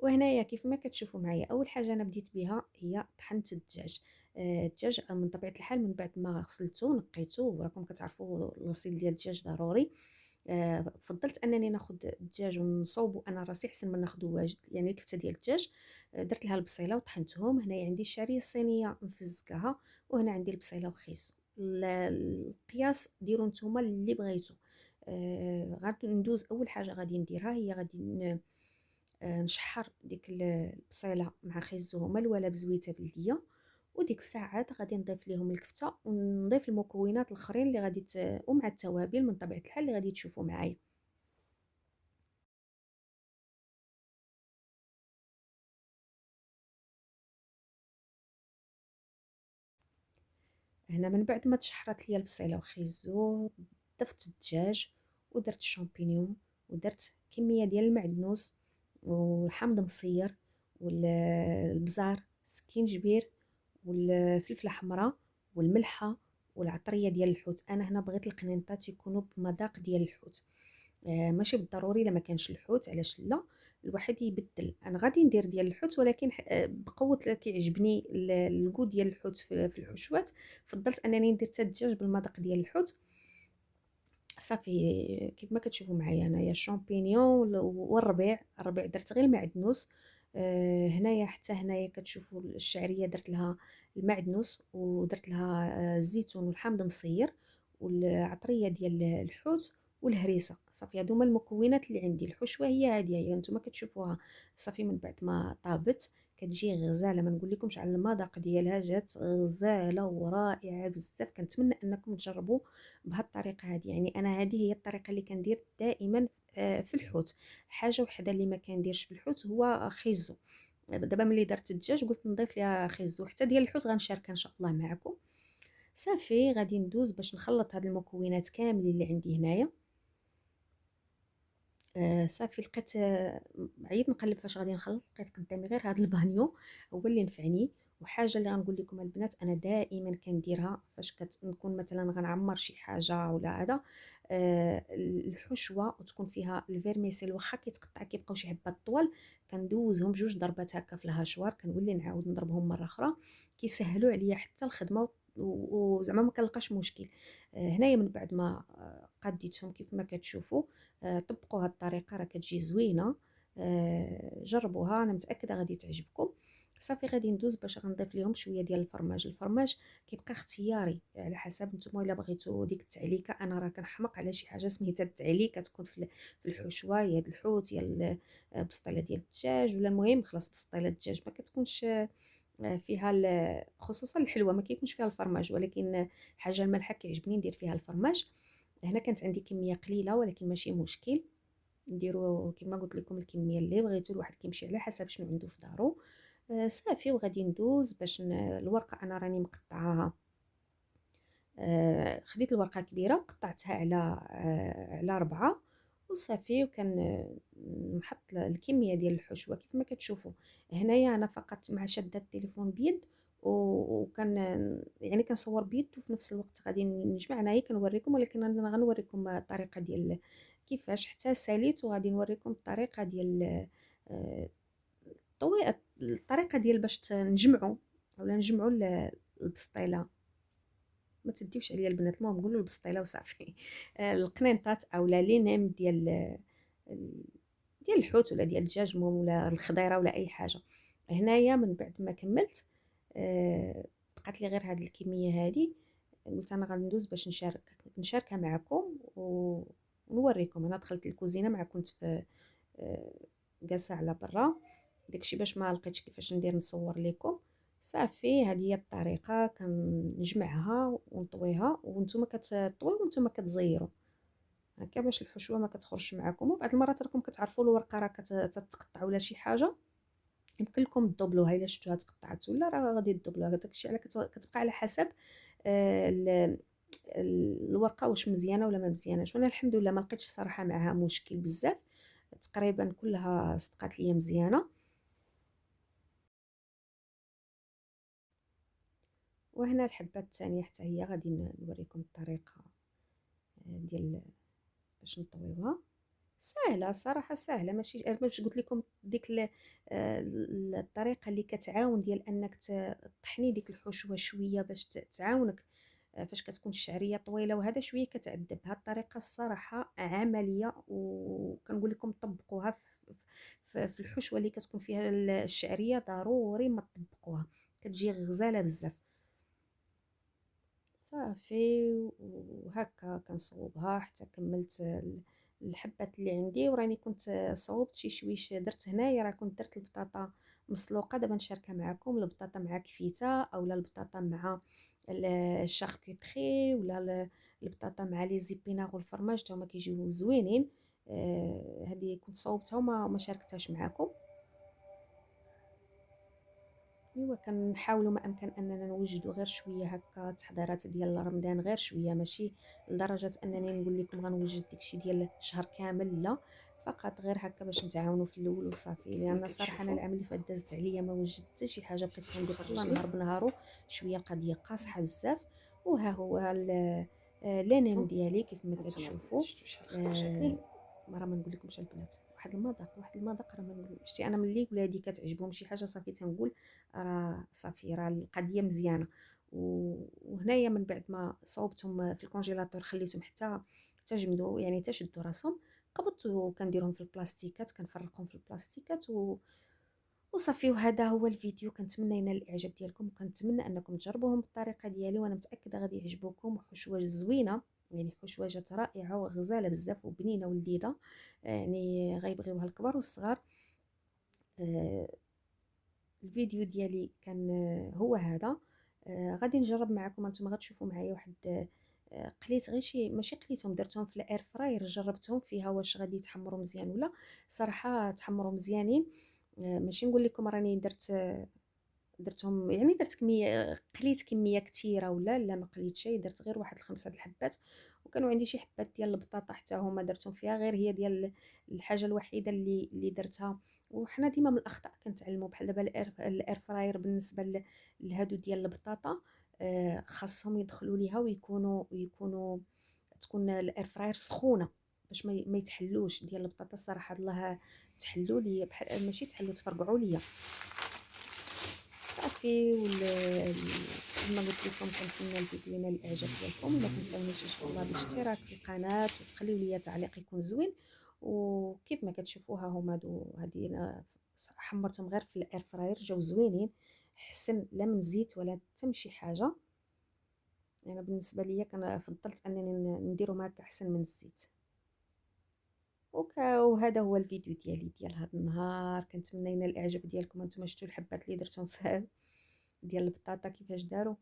وهنايا كيف ما كتشوفوا معايا، اول حاجه انا بديت بها هي طحنت الدجاج. الدجاج من طبيعه الحال من بعد ما غسلته نقيته، وراكم كتعرفوا الغسيل ديال الدجاج ضروري. فضلت انني ناخذ الدجاج ونصوبو انا راسي احسن من ناخذو واجد، يعني الكفته ديال الدجاج. درت لها البصيله وطحنتهم. هنايا عندي الشعريه الصينيه مفزكاها، وهنا عندي البصيله وخيزو. القياس ديروا نتوما اللي بغيتو. غادي ندوز اول حاجه غادي نديرها هي غادي نشحر ديك البصيله مع خيزو هما الولا بزويته بلديه. وديك الساعات غادي نضيف ليهم الكفته ونضيف المكونات الاخرين اللي غادي ومع التوابل من طبيعه الحال اللي غادي تشوفوا معايا. هنا من بعد ما تشحرات ليا البصيله وخيزو، ضفت الدجاج ودرت الشامبينيون ودرت كميه ديال المعدنوس والحامض مصير والبزار السكينجبير والفلفله حمراء والملحه والعطريه ديال الحوت. انا هنا بغيت القنينطات يكونوا بمذاق ديال الحوت. ماشي بالضروري الا ما كانش الحوت، علاش لا، الواحد يبدل. انا غادي ندير ديال الحوت ولكن بقوه كيعجبني الكو ديال الحوت في الحشوات. فضلت انني ندير حتى الدجاج بالمذاق ديال الحوت. صافي كيف ما كتشوفوا معايا انايا الشامبينيون الربيع درت غير المعدنوس. هنايا حتى هنايا كتشوفوا الشعريه درت لها المعدنوس ودرت لها الزيتون والحامض مصير والعطريه ديال الحوت والهريسه. صافي هادو هما المكونات اللي عندي. الحشوه هي هاديه، هي نتوما كتشوفوها. صافي من بعد ما طابت كتجي غزاله، ما نقول لكمش على المذاق ديالها، جات غزاله ورائعه بزاف. كنتمنى انكم تجربوا بهذه الطريقه هذه. يعني انا هذه هي الطريقه اللي كندير دائما في الحوت. حاجه وحده اللي ما كنديرش في الحوت هو خيزو. دابا ملي درت الدجاج قلت نضيف ليها خيزو، حتى ديال الحوت غنشاركها ان شاء الله معكم. صافي غادي ندوز باش نخلط هاد المكونات كاملين اللي عندي هنايا. صافي لقيت عييت نقلب فاش غادي نخلط، لقيت قدامي غير هذا البانيو هو اللي نفعني. وحاجه اللي غنقول لكم البنات انا دائما كنديرها فاش كنكون مثلا غنعمر شي حاجه ولا هذا. الحشوه وتكون فيها الفيرميسيل واخا كيتقطع كيبقاو شي حبات طوال، كندوزهم جوج ضربات هكا في الهاشوار، كنولي نعاود نضربهم مره اخرى. كيسهلوا عليا حتى الخدمه وزعما ما كنلقاش مشكل. هنايا من بعد ما قديتهم كيف ما كتشوفوا. طبقوا هاد الطريقه راه كتجي زوينه. جربوها انا متاكده غادي تعجبكم. صافي غادي ندوز باش غنضيف لهم شويه ديال الفرماج. الفرماج كيبقى اختياري على حسب نتوما الا بغيتو ديك التعليكه. انا راه كنحماق على شي حاجه سميتها التعليكه، تكون في الحشوه، يا د الحوت يا البسطيله ديال الدجاج، ولا المهم خلاص بسطيله الدجاج ما كتكونش فيها خصوصا الحلوه ما كيكونش فيها الفرماج، ولكن حاجه المالحه كيعجبني ندير فيها الفرماج. هنا كانت عندي كميه قليله ولكن ماشي مشكل، نديروا كما قلت لكم الكميه اللي بغيتو، الواحد كيمشي على حسب شنو عنده في دارو. صافي وغادي ندوز باش الورقه انا راني مقطعاها. خديت الورقه كبيره وقطعتها على ربعة. وصافي وكان نحط الكميه ديال الحشوه كيف ما كتشوفوا. هنايا انا فقط مع شاده التليفون بيد وكان يعني كنصور بيد وفي نفس الوقت غادي نجمع انايا كنوريكم، ولكن انا غنوريكم الطريقه ديال كيفاش حتى ساليت، وغادي نوريكم الطريقه ديال آه، الطريقه ديال باش نجمعوا ولا نجمعوا البسطيله. ما تديوش عليا البنات، المهم قولوا البسطيله وصافي. القنينطات اولا لي نيم ديال الحوت ولا ديال الدجاج المهم، ولا الخضيره ولا اي حاجه. هنايا من بعد ما كملت بقات لي غير هذه الكميه هذه. قلت انا غندوز باش نشاركها معكم ونوريكم. انا دخلت الكوزينه مع كنت في جالسه على برا، داكشي باش ما لقيتش كيفاش ندير نصور لكم. صافي هذه هي الطريقه، كنجمعها ونطويها وانتم كتطويو وانتم كتزيروا هكا باش الحشوه ما كتخرجش معكم. وبعض المرات راكم كتعرفوا الورقه راه كتتقطع ولا شي حاجه، يمكن لكم تدبلوها الا شفتوها تقطعت ولا راه غادي تدبلوها. داكشي على كتبقى على حسب الورقه واش مزيانه ولا ما مزياناش. وانا الحمد لله ما لقيتش صراحه معها مشكل بزاف، تقريبا كلها صدقات ليا مزيانه. وهنا الحبه الثانيه حتى هي غادي نوريكم الطريقه ديال باش نطويوها. ساهله الصراحه، ساهله، ماشي باش قلت لكم ديك الطريقه اللي كتعاون ديال انك تطحني ديك الحشوه شويه باش تعاونك فاش كتكون الشعريه طويله وهذا شويه كتعذب. هاد الطريقه الصراحه عمليه وكنقول لكم طبقوها في الحشوه اللي كتكون فيها الشعريه، ضروري ما تطبقوها، كتجي غزاله بزاف. صافي وهكا كنصوبها حتى كملت الحبات اللي عندي، وراني كنت صوبت شي شويش. درت هنايا راه كنت درت البطاطا مسلوقه، دابا نشاركها معكم. البطاطا مع كفيته اولا البطاطا مع الشاركوتري ولا البطاطا مع لي زيبيناغ والفرماج، تا هما كيجيو زوينين. هذه كنت صوبتها وما شاركتهاش معكم. ايوا كنحاولوا ما امكن اننا نوجدوا غير شويه هكا تحضيرات ديال رمضان، غير شويه، ماشي لدرجه انني نقول لكم غنوجد داكشي ديال شهر كامل، لا، فقط غير هكا باش نتعاونوا في الاول وصافي. لان صراحه انا العام اللي فات دازت عليا ما وجدت حتى شي حاجه، بقيت كندير كل نهار بنهارو، شويه القضيه قاصحه بزاف. وها هو لانين ديالي كيف ما كتشوفوا. راه ما نقول لكمش البنات، واحد المذاق، واحد المذاق، راه ما نقول شتي انا ملي ولادي كتعجبهم شي حاجه صافي تنقول راه صافي، راه القضيه مزيانه. وهنايا من بعد ما صوبتهم في الكونجيلاتور خليتهم حتى جمدوا، يعني حتى شدوا راسهم، قبضت وكنديرهم في البلاستيكات، كنفرقهم في البلاستيكات وصافي. وهذا هو الفيديو، كنتمنى ينال الاعجاب ديالكم، وكنتمنى انكم تجربوهم بالطريقه ديالي، وانا متاكده غادي يعجبوكم. وحشوه زوينه، يعني حشوه رائعه وغزاله بزاف وبنينه ولذيذه، يعني غيبغيوها الكبار والصغار. آه، الفيديو ديالي كان هو هذا. غادي نجرب معكم، انتم غتشوفوا معايا واحد قليت غير شي، ماشي قليتهم، درتهم في الاير فراير، جربتهم فيها واش غادي يتحمروا مزيان ولا. صراحه تحمروا مزيانين. ماشي نقول لكم راني درتهم، يعني درت كميه، قليت كميه كثيره ولا لا، ما قليت شيء، درت غير واحد 5 د الحبات. وكانوا عندي شي حبات ديال البطاطا حتى هما درتهم فيها، غير هي ديال الحاجه الوحيده اللي درتها. وحنا ديما من الاخطاء كنتعلموا، بحال دابا الاير فراير بالنسبه لهادو ديال البطاطا، خاصهم يدخلوا ليها ويكونوا تكون الاير فراير سخونه باش ما يتحلوش ديال البطاطا. الصراحه الله تحلوا لي بحال ماشي تحلوا، تفرقعوا ليا صافي. كما قلت لكم كنتمنى الفيديو ينال الاعجاب ديالكم، وما تنساونيش ان شاء الله بالاشتراك في القناه، وتخليو لي تعليق يكون زوين. وكيف ما كتشوفوها هما هادي أنا حمرتهم غير في الاير فراير، جاو زوينين، حسن لا من زيت ولا حتى من شي حاجه. انا يعني بالنسبه ليا كان فضلت انني نديرهم هكا احسن من الزيت. وهذا هو الفيديو ديالي ديال هذا النهار، كنتمنى ينال الاعجاب ديالكم. انتم شفتوا الحبات اللي درتهم في ديال البطاطا كيفاش داروا.